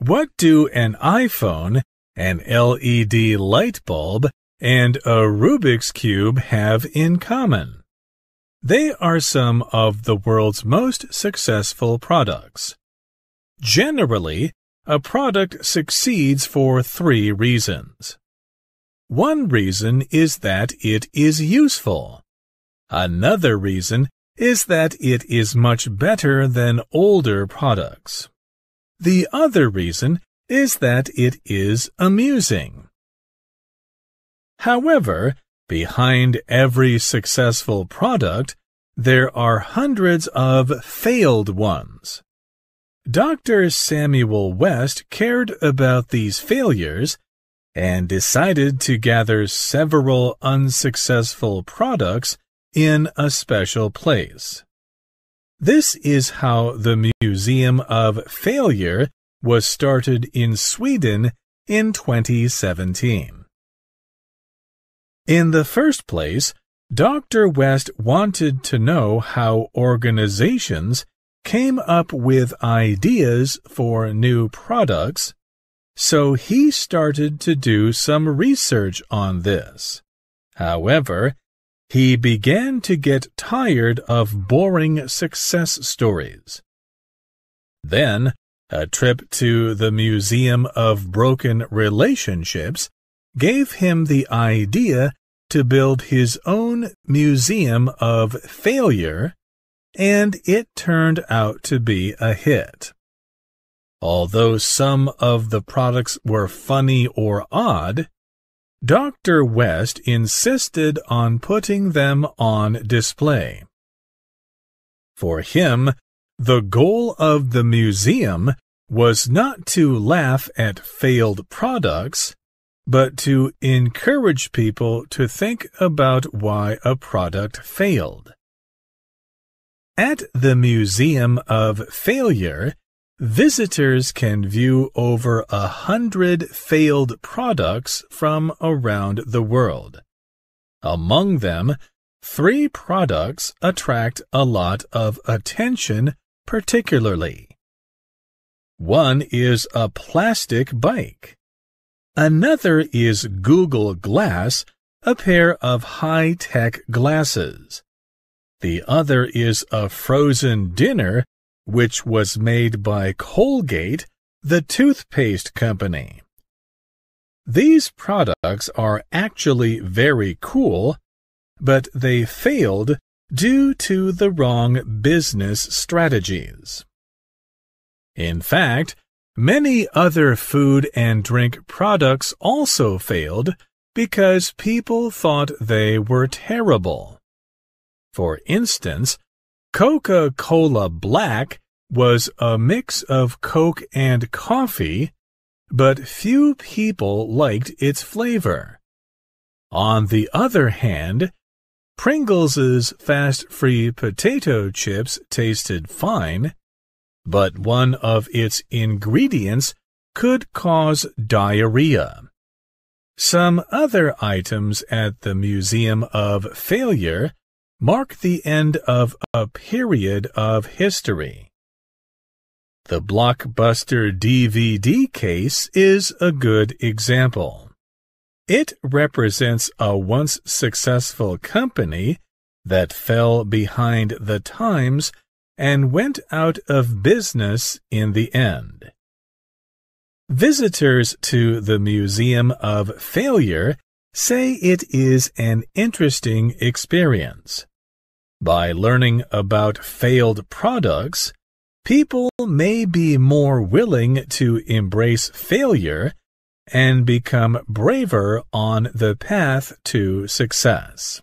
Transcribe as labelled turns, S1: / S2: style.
S1: What do an iPhone, an LED light bulb, and a Rubik's Cube have in common? They are some of the world's most successful products. Generally, a product succeeds for 3 reasons. One reason is that it is useful. Another reason is that it is much better than older products. The other reason is that it is amusing. However, behind every successful product, there are hundreds of failed ones. Dr. Samuel West cared about these failures and decided to gather several unsuccessful products in a special place. This is how the Museum of Failure was started in Sweden in 2017. In the first place, Dr. West wanted to know how organizations came up with ideas for new products, so he started to do some research on this. However, he began to get tired of boring success stories. Then, a trip to the Museum of Broken Relationships gave him the idea to build his own Museum of Failure, and it turned out to be a hit. Although some of the products were funny or odd, Dr. West insisted on putting them on display. For him, the goal of the museum was not to laugh at failed products, but to encourage people to think about why a product failed. At the Museum of Failure, visitors can view over 100 failed products from around the world. Among them, 3 products attract a lot of attention particularly. One is a plastic bike. Another is Google Glass, a pair of high-tech glasses. The other is a frozen dinner, which was made by Colgate, the toothpaste company. These products are actually very cool, but they failed due to the wrong business strategies. In fact, many other food and drink products also failed because people thought they were terrible. For instance, Coca-Cola Black was a mix of Coke and coffee, but few people liked its flavor. On the other hand, Pringles' fast-free potato chips tasted fine, but one of its ingredients could cause diarrhea. Some other items at the Museum of Failure mark the end of a period of history. The Blockbuster DVD case is a good example. It represents a once successful company that fell behind the times and went out of business in the end. Visitors to the Museum of Failure say it is an interesting experience. By learning about failed products, people may be more willing to embrace failure and become braver on the path to success.